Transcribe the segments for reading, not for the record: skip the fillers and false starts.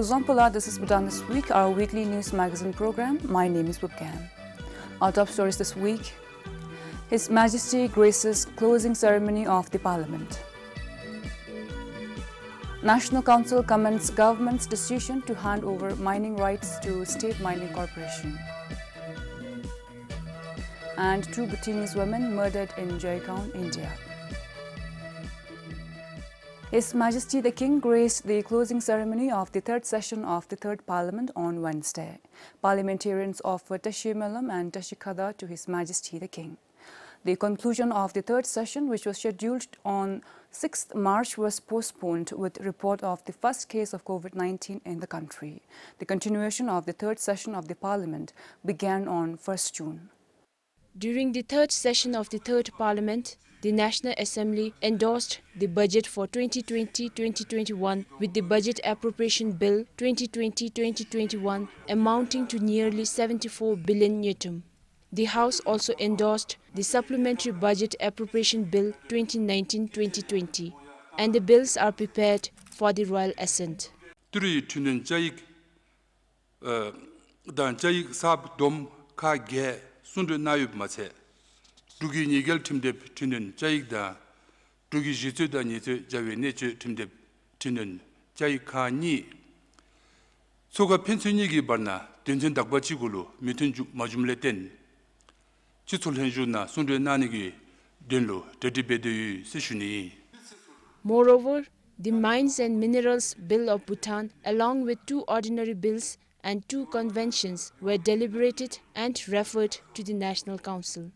Zompala, this is Bhutan This Week, our weekly news magazine program. My name is Wubgan. Our top stories this week: His Majesty graces closing ceremony of the Parliament. National Council commends government's decision to hand over mining rights to State Mining Corporation. And 2 Bhutanese women murdered in Jaigaon, India. His Majesty the King graced the closing ceremony of the 3rd session of the 3rd Parliament on Wednesday. Parliamentarians offered Tashimelam and Tashikada to His Majesty the King. The conclusion of the 3rd session, which was scheduled on 6th March, was postponed with report of the first case of COVID-19 in the country. The continuation of the 3rd session of the Parliament began on 1st June. During the 3rd session of the 3rd Parliament, the National Assembly endorsed the budget for 2020-2021 with the Budget Appropriation Bill 2020-2021 amounting to nearly 74 billion Newton. The House also endorsed the Supplementary Budget Appropriation Bill 2019-2020, and the bills are prepared for the Royal Assent. 두기 니겔 팀뎁 튀는 자익다 두기 지트다 니트 자외 네츠 팀뎁 튀는 자익하니 소가 펜션이기 바나 된전 닥바치고로 미튼주 마줌레텐 지솔현주나 손르 나니기 된로 데디베드 세슈니. Moreover, the Mines and Minerals Bill of Bhutan, along with 2 ordinary bills and 2 conventions, were deliberated and referred to the National Council.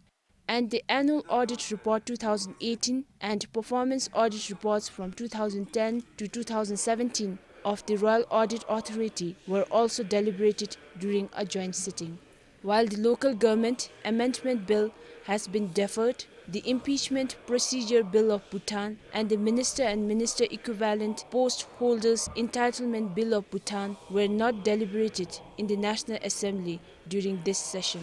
And the Annual Audit Report 2018 and Performance Audit Reports from 2010 to 2017 of the Royal Audit Authority were also deliberated during a joint sitting. While the Local Government Amendment Bill has been deferred, the Impeachment Procedure Bill of Bhutan and the Minister and Minister Equivalent Post Holders Entitlement Bill of Bhutan were not deliberated in the National Assembly during this session.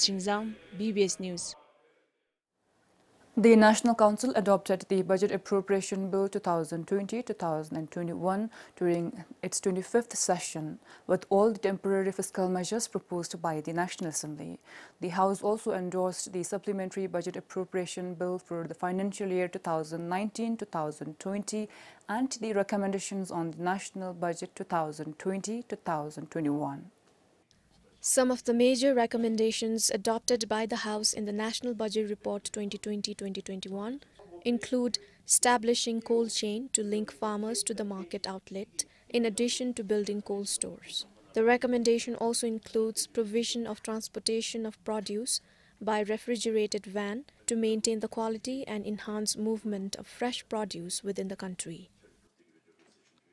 Xingzhang, BBS News. The National Council adopted the Budget Appropriation Bill 2020-2021 during its 25th session, with all the temporary fiscal measures proposed by the National Assembly. The House also endorsed the Supplementary Budget Appropriation Bill for the financial year 2019-2020 and the recommendations on the National Budget 2020-2021. Some of the major recommendations adopted by the House in the National Budget Report 2020-2021 include establishing cold chain to link farmers to the market outlet, in addition to building cold stores. The recommendation also includes provision of transportation of produce by refrigerated van to maintain the quality and enhance movement of fresh produce within the country.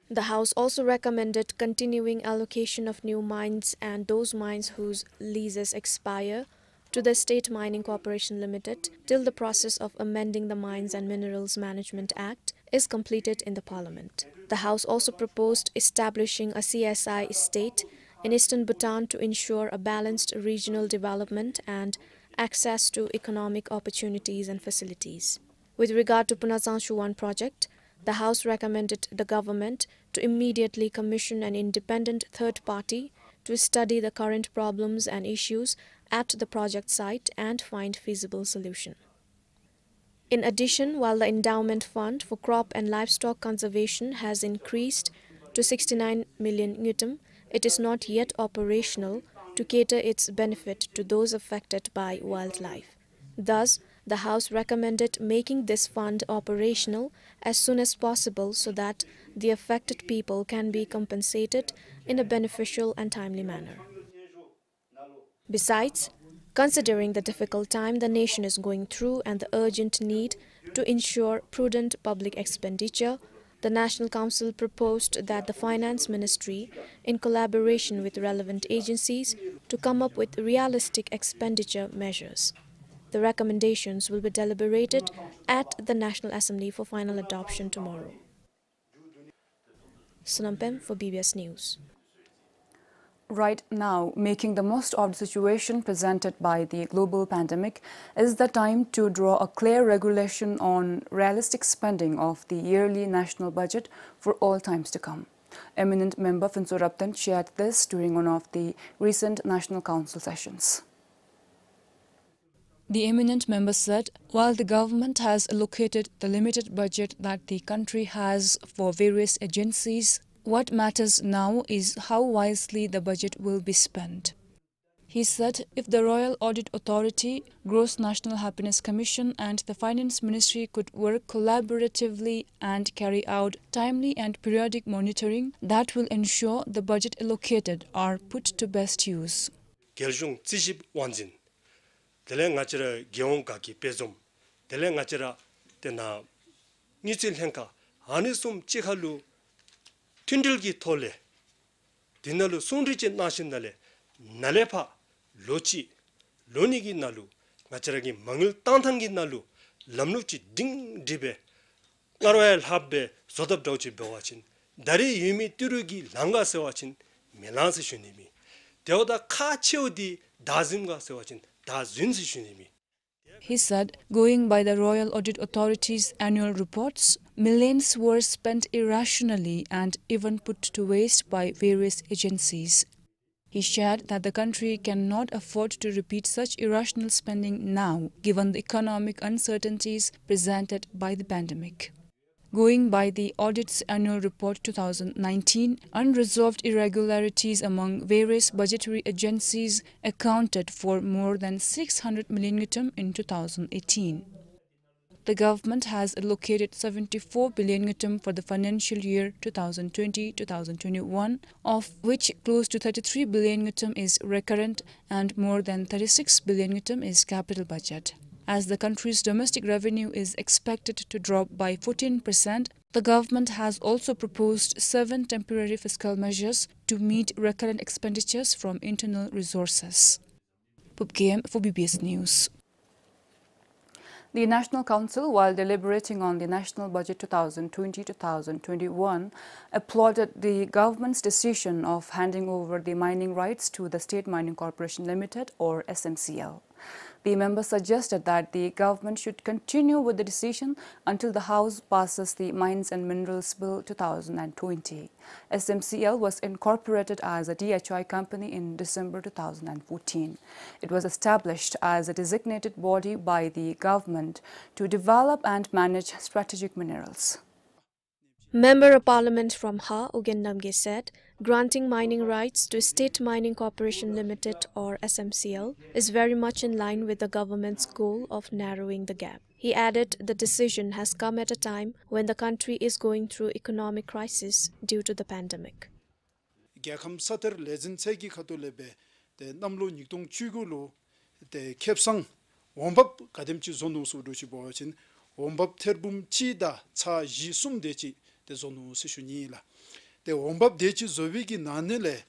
The House also recommended continuing allocation of new mines and those mines whose leases expire to the State Mining Corporation Limited till the process of amending the Mines and Minerals Management Act is completed in the Parliament. The House also proposed establishing a CSI estate in Eastern Bhutan to ensure a balanced regional development and access to economic opportunities and facilities. With regard to Punazanshu 1 project, the House recommended the government to immediately commission an independent third party to study the current problems and issues at the project site and find feasible solution. In addition, while the endowment fund for crop and livestock conservation has increased to 69 million Newton, it is not yet operational to cater its benefit to those affected by wildlife. Thus, the House recommended making this fund operational as soon as possible so that the affected people can be compensated in a beneficial and timely manner. Besides, considering the difficult time the nation is going through and the urgent need to ensure prudent public expenditure, the National Council proposed that the Finance Ministry, in collaboration with relevant agencies, to come up with realistic expenditure measures. The recommendations will be deliberated at the National Assembly for final adoption tomorrow. Sunampem for BBS News. Right now, making the most of the situation presented by the global pandemic is the time to draw a clear regulation on realistic spending of the yearly national budget for all times to come. Eminent member Finsuraptan shared this during one of the recent National Council sessions. The eminent member said, while the government has allocated the limited budget that the country has for various agencies, what matters now is how wisely the budget will be spent. He said if the Royal Audit Authority, Gross National Happiness Commission and the Finance Ministry could work collaboratively and carry out timely and periodic monitoring, that will ensure the budget allocated are put to best use. Dele ngachira geong kaki pezom dele ngachira tena nichil henka anisum chikhalu tindilgi thole dinalu sunriche nashinale nalepa lochi lonigi nalu ngachiragi mangil tangthangi nalu lamluchi ding dibe ngaroel habbe sodab dauchi bewachin dari yumi tirugi langa sewachin melanse shunimi deoda khacheodi dazimga sewachin. He said, going by the Royal Audit Authority's annual reports, millions were spent irrationally and even put to waste by various agencies. He shared that the country cannot afford to repeat such irrational spending now, given the economic uncertainties presented by the pandemic. Going by the audit's annual report 2019, unresolved irregularities among various budgetary agencies accounted for more than 600 million in 2018. The government has allocated 74 billion for the financial year 2020-2021, of which close to 33 billion is recurrent and more than 36 billion is capital budget. As the country's domestic revenue is expected to drop by 14%, the government has also proposed 7 temporary fiscal measures to meet recurrent expenditures from internal resources. Pupkm for BBS News. The National Council, while deliberating on the National Budget 2020-2021, applauded the government's decision of handing over the mining rights to the State Mining Corporation Limited, or SMCL. The member suggested that the government should continue with the decision until the House passes the Mines and Minerals Bill 2020. SMCL was incorporated as a DHI company in December 2014. It was established as a designated body by the government to develop and manage strategic minerals. Member of Parliament from Ha, Ugendamge said, granting mining rights to State Mining Corporation Limited or SMCL is very much in line with the government's goal of narrowing the gap. He added the decision has come at a time when the country is going through economic crisis due to the pandemic. zonu sishuni la de wombab dechi zobigi nanele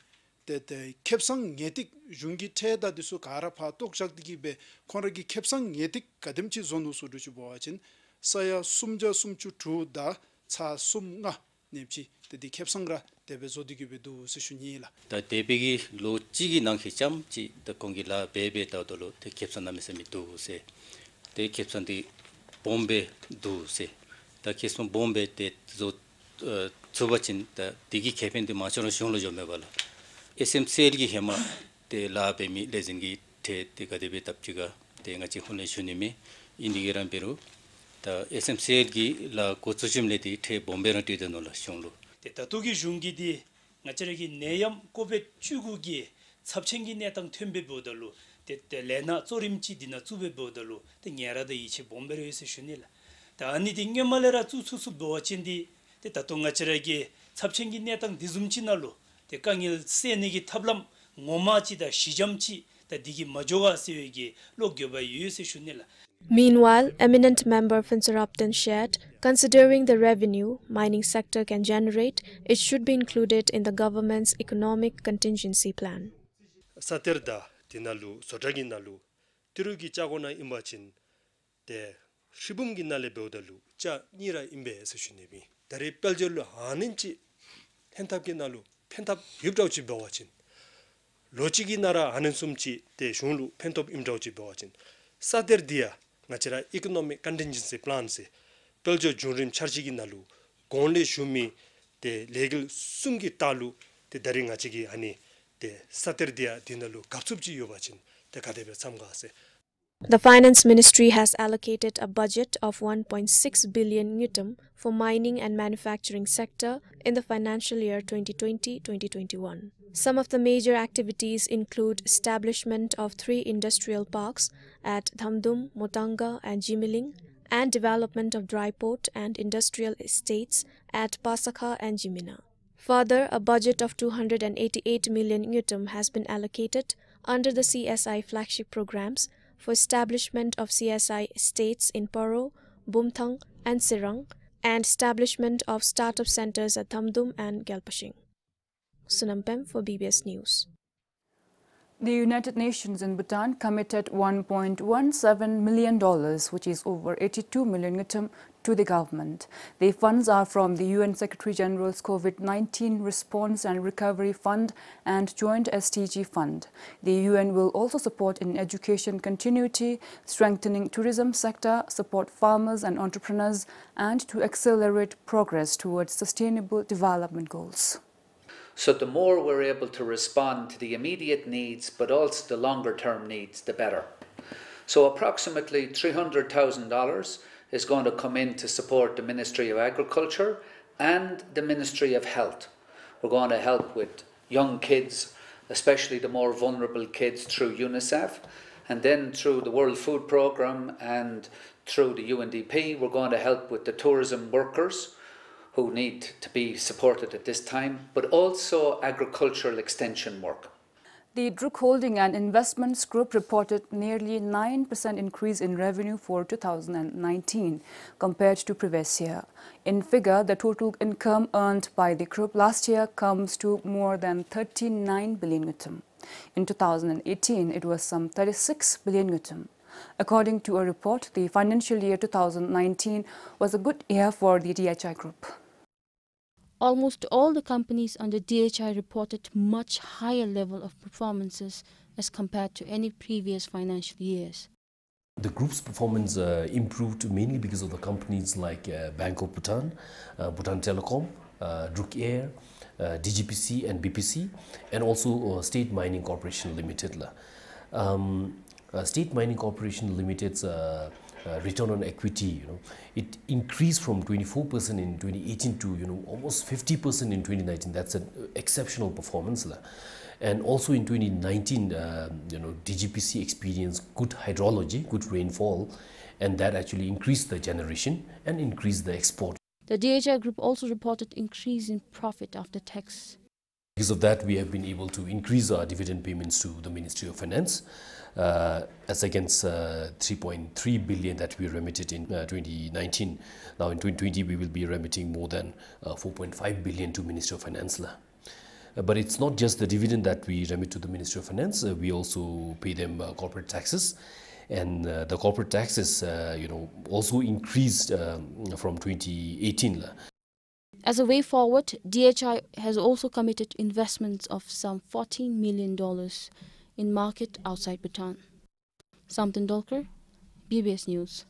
de kepsang ngetik jungi teda disu kara pa tokshak digi be konragi kepsang ngetik kadimchi zonu suduchi boachin saya sumja sumchu tu da cha sumnga nepchi de kepsangra debe zodigi be du sishuni la da debegi lo chigi nang hicham chi de kongila bebe ta dolo de kepsan namese mi du se de kepsan di bombe du se da kepsan bombe de zo chobachin da digi kepen de machoro shonglo jome bala SMCL gi hema de la be mi lezingi te ga debe tapchiga de ngachi khone shunimi indigeran peru da SMCL gi la kochujim le di te bombe ran de no la shonglo de tatugi jungi di ngachiregi neyam kobe chugugi 삽chengi netang thembe bodalo de lena zorimchi dina zube bodalo de nyara de ichi bombero yese shunila da ani dingemalera zususu boachindi de tatongachiregi 삽chengi netang dizumchinalo de kangil senegi tablam ngomachi da shijamchi da digi majoga sewegi logyoba yese shunila. Meanwhile, eminent member Finsuraptan shared, considering the revenue mining sector can generate, it should be included in the government's economic contingency plan. Saterda dinalu sodragi nalu tirugi chagona imbachin de shibumgi nale beodalu cha nira imbe seshunemi dari peljelu haninchi hentabgi nalu pentap yubdauchi bewachin 로치기 나라 하는 숨지 대 숑루 펜톱 임자오지 보아진 사데르디아 나치라 이코노믹 컨틴전시 플랜스 별저 준림 차르지기 나루 공리 슈미 대 레글 숨기 따루 대 다링아지기 아니 대 사데르디아 디날루 갑습지 요바진 대 가데베 참가하세. The Finance Ministry has allocated a budget of 1.6 billion Newton for mining and manufacturing sector in the financial year 2020-2021. Some of the major activities include establishment of 3 industrial parks at Thamdum, Motanga and Jimiling, and development of dry port and industrial estates at Pasakha and Jimina. Further, a budget of 288 million Newton has been allocated under the CSI flagship programs for establishment of CSI estates in Paro, Bumthang and Sirang, and establishment of startup centers at Thamdum and Gyalpashing. Sunampem for BBS News. The United Nations in Bhutan committed $1.17 million, which is over 82 million to the government. The funds are from the UN Secretary-General's COVID-19 Response and Recovery Fund and Joint STG Fund. The UN will also support in education continuity, strengthening tourism sector, support farmers and entrepreneurs, and to accelerate progress towards sustainable development goals. So the more we're able to respond to the immediate needs, but also the longer term needs, the better. So approximately $300,000 is going to come in to support the Ministry of Agriculture and the Ministry of Health. We're going to help with young kids, especially the more vulnerable kids, through UNICEF, and then through the World Food Programme and through the UNDP, we're going to help with the tourism workers who need to be supported at this time, but also agricultural extension work. The Druk Holding and Investments Group reported nearly 9% increase in revenue for 2019 compared to previous year. In figure, the total income earned by the group last year comes to more than 39 billion Newton. In 2018, it was some 36 billion Newton. According to a report, the financial year 2019 was a good year for the DHI Group. Almost all the companies under DHI reported much higher level of performances as compared to any previous financial years. The group's performance improved mainly because of the companies like Bank of Bhutan, Bhutan Telecom, Druk Air, DGPC and BPC, and also State Mining Corporation Limited. State Mining Corporation Limited's return on equity, it increased from 24% in 2018 to almost 50% in 2019. That's an exceptional performance. And also in 2019, DGPC experienced good hydrology, good rainfall, and that actually increased the generation and increased the export. The DHI Group also reported increase in profit after tax. Because of that, we have been able to increase our dividend payments to the Ministry of Finance, as against 3.3 billion that we remitted in 2019. Now in 2020, we will be remitting more than 4.5 billion to Ministry of Finance. But it's not just the dividend that we remit to the Ministry of Finance. We also pay them corporate taxes, and the corporate taxes, also increased from 2018. As a way forward, DHI has also committed investments of some $14 million in market outside Bhutan. Samtin Dolkar, BBS News.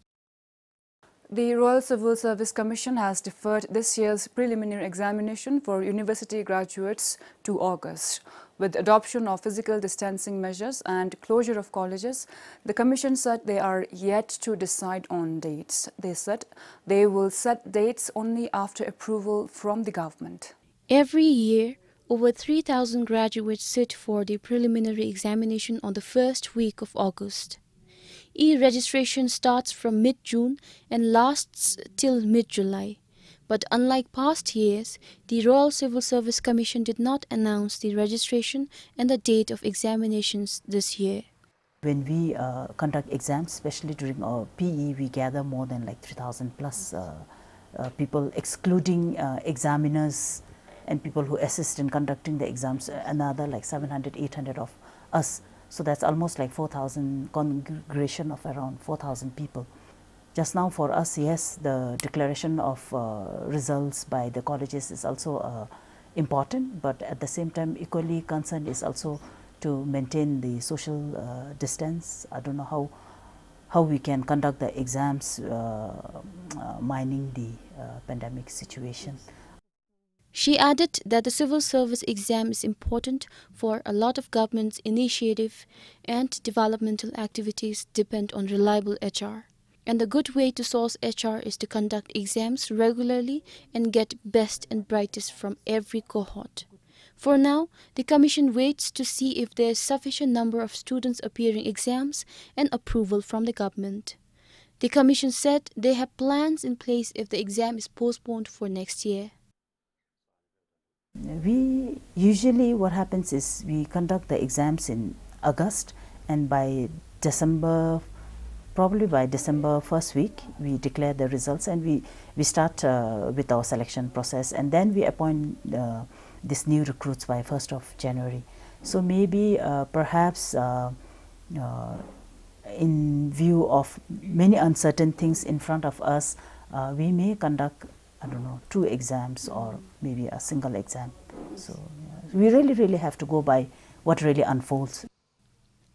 The Royal Civil Service Commission has deferred this year's preliminary examination for university graduates to August. With adoption of physical distancing measures and closure of colleges, the Commission said they are yet to decide on dates. They said they will set dates only after approval from the government. Every year, over 3,000 graduates sit for the preliminary examination on the first week of August. E-registration starts from mid-June and lasts till mid-July. But unlike past years, the Royal Civil Service Commission did not announce the registration and the date of examinations this year. When we conduct exams, especially during our PE, we gather more than like 3,000 plus people, excluding examiners and people who assist in conducting the exams, another like 700, 800 of us. So that's almost like 4,000 congregation of around 4,000 people. Just now for us, yes, the declaration of results by the colleges is also important, but at the same time equally concerned is also to maintain the social distance. I don't know how we can conduct the exams minding the pandemic situation. She added that the civil service exam is important for a lot of government's initiative and developmental activities depend on reliable HR. And the good way to source HR is to conduct exams regularly and get best and brightest from every cohort. For now, the Commission waits to see if there is sufficient number of students appearing exams and approval from the government. The Commission said they have plans in place if the exam is postponed for next year. We usually, what happens is we conduct the exams in August, and by December, probably by December first week, we declare the results, and we start with our selection process, and then we appoint these new recruits by 1st of January. So maybe perhaps in view of many uncertain things in front of us, we may conduct, I don't know, 2 exams or maybe a single exam. So we really have to go by what really unfolds.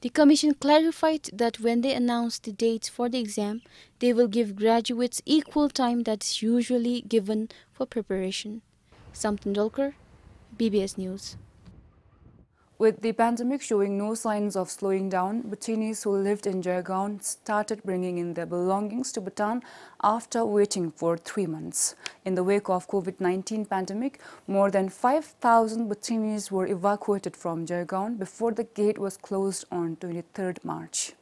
The Commission clarified that when they announce the dates for the exam, they will give graduates equal time that is usually given for preparation. Sam Tendolkar, BBS News. With the pandemic showing no signs of slowing down, Bhutanis who lived in Jaigaon started bringing in their belongings to Bhutan after waiting for 3 months. In the wake of COVID-19 pandemic, more than 5,000 Bhutanis were evacuated from Jaigaon before the gate was closed on 23rd March.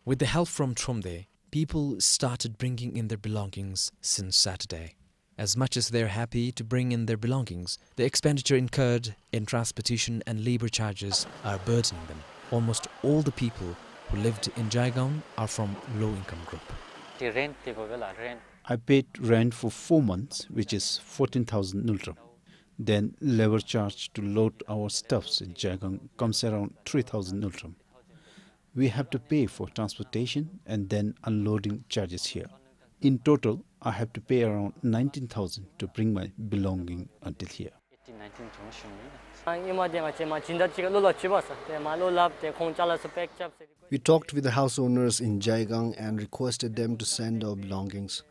With the help from Tromde, people started bringing in their belongings since Saturday. As much as they're happy to bring in their belongings, the expenditure incurred in transportation and labor charges are burdening them. Almost all the people who lived in Jaigaon are from low-income group. I paid rent for 4 months, which is 14,000 nultram. Then labor charge to load our stuffs in Jaigaon comes around 3,000 nultram. We have to pay for transportation and then unloading charges here. In total, I have to pay around 19,000 to bring my belonging until here. We talked with the house owners in Jaigaon and requested them to send our belongings.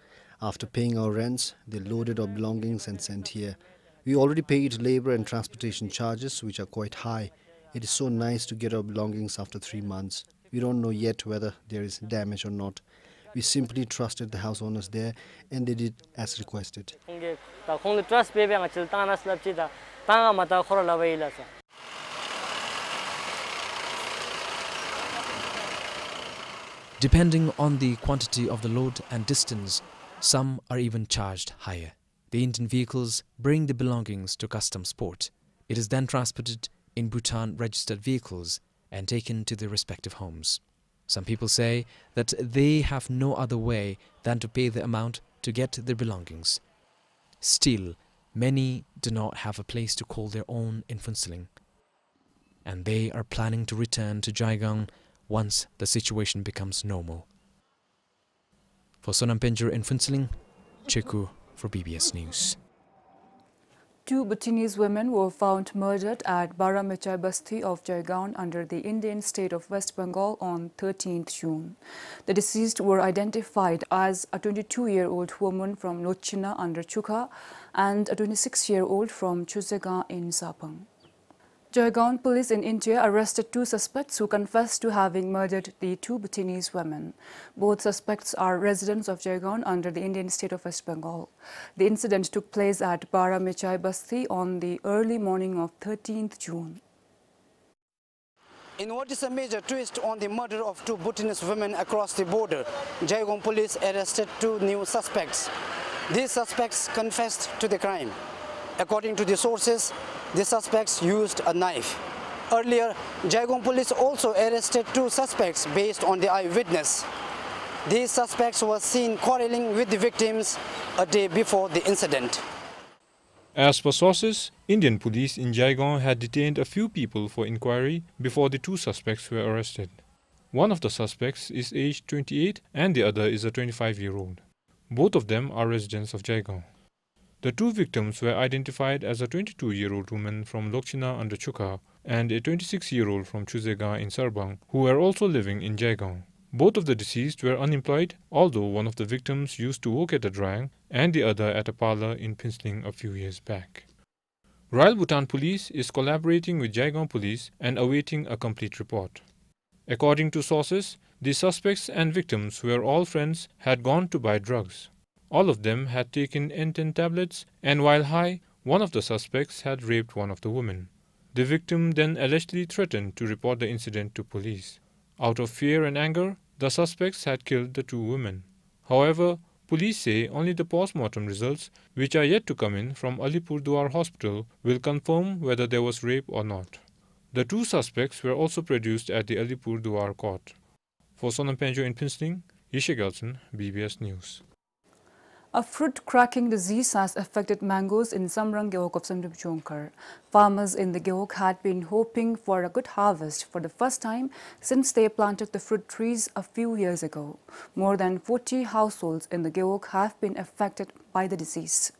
After paying our rents, they loaded our belongings and sent here. We already paid labor and transportation charges, which are quite high. It is so nice to get our belongings after 3 months. We don't know yet whether there is damage or not. We simply trusted the house owners there, and they did as requested. Depending on the quantity of the load and distance, some are even charged higher. The Indian vehicles bring the belongings to customs port. It is then transported in Bhutan registered vehicles and taken to their respective homes. Some people say that they have no other way than to pay the amount to get their belongings. Still, many do not have a place to call their own in Phuntsling, and they are planning to return to Jaigaon once the situation becomes normal. For Sonam Penjur in Phuntsling, Cheku for BBS News. 2 Bhutanese women were found murdered at Baramechai Basti of Jaigaon under the Indian state of West Bengal on 13th June. The deceased were identified as a 22-year-old woman from Lochina under Chukha and a 26-year-old from Chuzega in Sapang. Jaigaon police in India arrested 2 suspects who confessed to having murdered the 2 Bhutanese women. Both suspects are residents of Jaigaon under the Indian state of West Bengal. The incident took place at Baramechai Basti on the early morning of 13th June. In what is a major twist on the murder of 2 Bhutanese women across the border, Jaigaon police arrested 2 new suspects. These suspects confessed to the crime. According to the sources, the suspects used a knife. Earlier, Jaigaon police also arrested 2 suspects based on the eyewitness. These suspects were seen quarreling with the victims a day before the incident. As per sources, Indian police in Jaigaon had detained a few people for inquiry before the 2 suspects were arrested. One of the suspects is aged 28 and the other is a 25-year-old. Both of them are residents of Jaigaon. The two victims were identified as a 22-year-old woman from Lokchina under Chukha and a 26-year-old from Chuzega in Sarbang, who were also living in Jaigaon. Both of the deceased were unemployed, although one of the victims used to work at a drying and the other at a parlor in Pinsling a few years back. Royal Bhutan Police is collaborating with Jaigaon Police and awaiting a complete report. According to sources, the suspects and victims, who were all friends, had gone to buy drugs. All of them had taken N10 tablets, and while high, one of the suspects had raped one of the women. The victim then allegedly threatened to report the incident to police. Out of fear and anger, the suspects had killed the two women. However, police say only the post-mortem results, which are yet to come in from Alipurduar Hospital, will confirm whether there was rape or not. The two suspects were also produced at the Alipurduar court. For Sonam Penjo in Pinsling, Yishe Gelson, BBS News. A fruit cracking disease has affected mangoes in Samrang Gehok of Samdip Jonkar. Farmers in the Gehok had been hoping for a good harvest for the first time since they planted the fruit trees a few years ago. More than 40 households in the Gehok have been affected by the disease.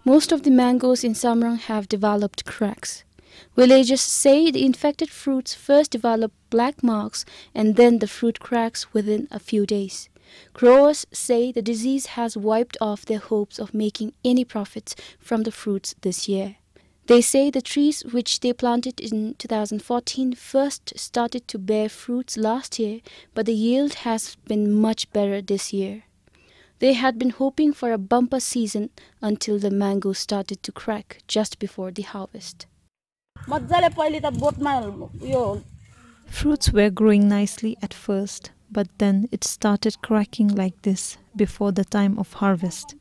Most of the mangoes in Samrang have developed cracks. Villagers say the infected fruits first develop black marks and then the fruit cracks within a few days. Growers say the disease has wiped off their hopes of making any profits from the fruits this year. They say the trees which they planted in 2014 first started to bear fruits last year, but the yield has been much better this year. They had been hoping for a bumper season until the mangoes started to crack just before the harvest. Fruits were growing nicely at first, but then it started cracking like this before the time of harvest.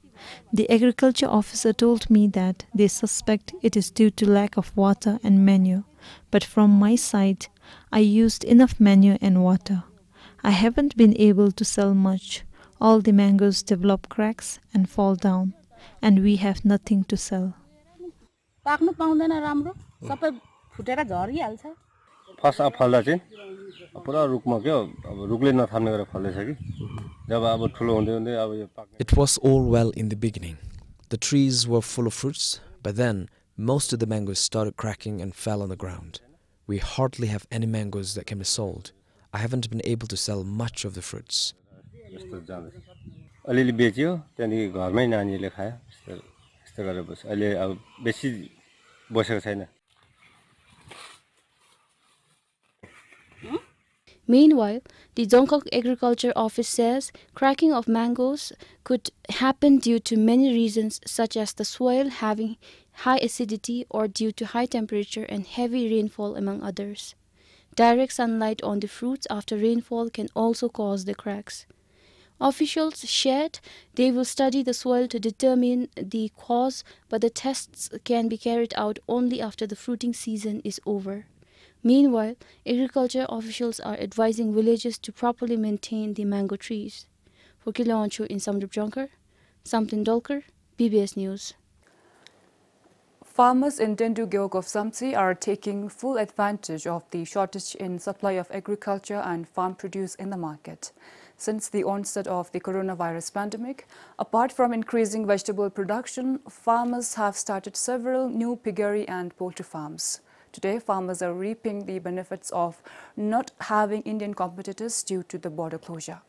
The agriculture officer told me that they suspect it is due to lack of water and manure, but from my side, I used enough manure and water. I haven't been able to sell much. All the mangoes develop cracks and fall down, and we have nothing to sell. It was all well in the beginning. The trees were full of fruits, but then most of the mangoes started cracking and fell on the ground. We hardly have any mangoes that can be sold. I haven't been able to sell much of the fruits. Meanwhile, the Dzongkhag Agriculture Office says cracking of mangoes could happen due to many reasons, such as the soil having high acidity or due to high temperature and heavy rainfall, among others. Direct sunlight on the fruits after rainfall can also cause the cracks. Officials shared they will study the soil to determine the cause, but the tests can be carried out only after the fruiting season is over. Meanwhile, agriculture officials are advising villagers to properly maintain the mango trees. For Kilawanchu in Samdrup Jonkar, Samtin Dolkar, BBS News. Farmers in Tendu Gehok of Samtsi are taking full advantage of the shortage in supply of agriculture and farm produce in the market. Since the onset of the coronavirus pandemic, apart from increasing vegetable production, farmers have started several new piggery and poultry farms. Today, farmers are reaping the benefits of not having Indian competitors due to the border closure.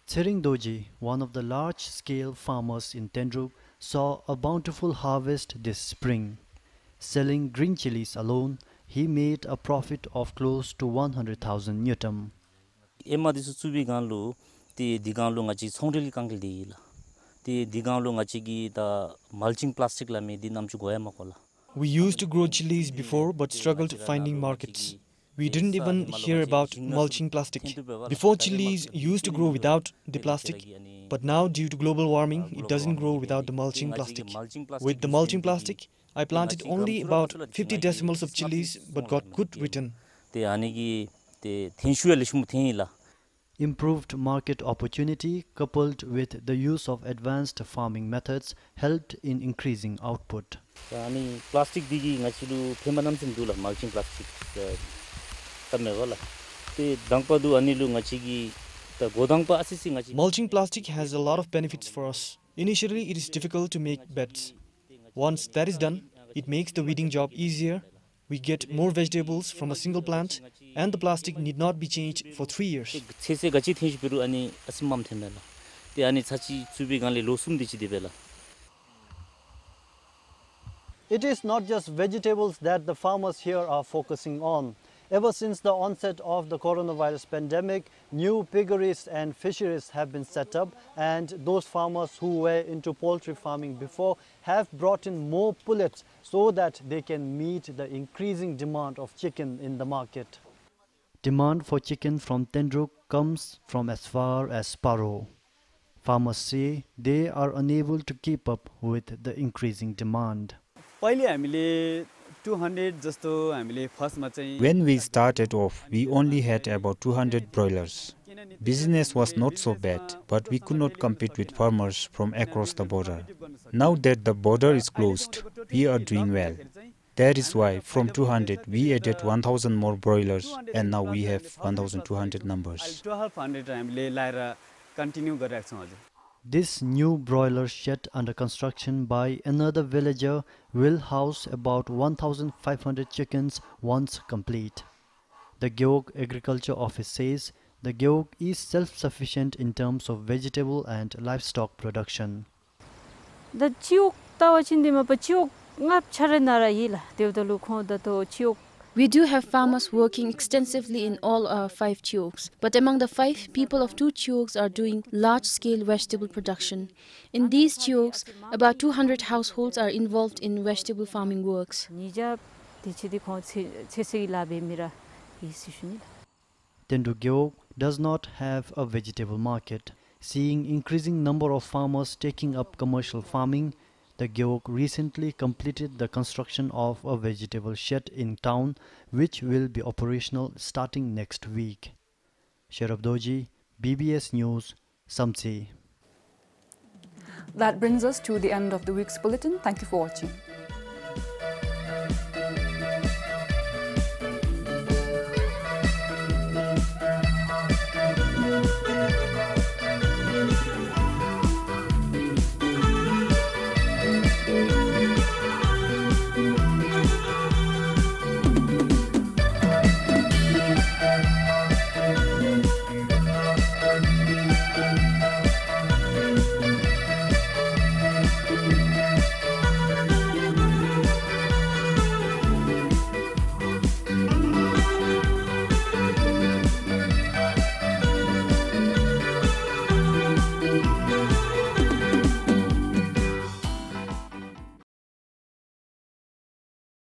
Tsering Doji, one of the large-scale farmers in Tendrup, saw a bountiful harvest this spring. Selling green chilies alone, he made a profit of close to 100,000 Newton. We used to grow chilies before but struggled finding markets. We didn't even hear about mulching plastic. Before, chilies used to grow without the plastic, but now due to global warming, it doesn't grow without the mulching plastic. With the mulching plastic, I planted only about 50 decimals of chilies but got good return. Improved market opportunity coupled with the use of advanced farming methods helped in increasing output. Plastic digi ngachilu femanam simdula mulching plastic tammegola te dangpadu anilu ngachigi Mulching plastic has a lot of benefits for us. Initially, it is difficult to make beds. Once that is done, it makes the weeding job easier. We get more vegetables from a single plant, and the plastic need not be changed for 3 years. It is not just vegetables that the farmers here are focusing on. Ever since the onset of the coronavirus pandemic, new piggeries and fisheries have been set up, and those farmers who were into poultry farming before have brought in more pullets so that they can meet the increasing demand of chicken in the market. Demand for chicken from Tendruk comes from as far as Paro. Farmers say they are unable to keep up with the increasing demand. When we started off, we only had about 200 broilers. Business was not so bad, but we could not compete with farmers from across the border. Now that the border is closed, we are doing well. That is why from 200 we added 1,000 more broilers, and now we have 1,200 numbers. This new broiler shed under construction by another villager will house about 1,500 chickens once complete. The Gyeok Agriculture Office says the Gyeok is self-sufficient in terms of vegetable and livestock production. The chiok tawachindima pa chiok ngap charenara yila devdalu khonda to chiok. We do have farmers working extensively in all our 5 chioks, but among the 5, people of 2 chioks are doing large-scale vegetable production. In these chioks, about 200 households are involved in vegetable farming works. Tendruk Gyeok does not have a vegetable market. Seeing increasing number of farmers taking up commercial farming, the Gyeok recently completed the construction of a vegetable shed in town, which will be operational starting next week. Sherab Doji, BBS News, Samtse. That brings us to the end of the week's bulletin. Thank you for watching.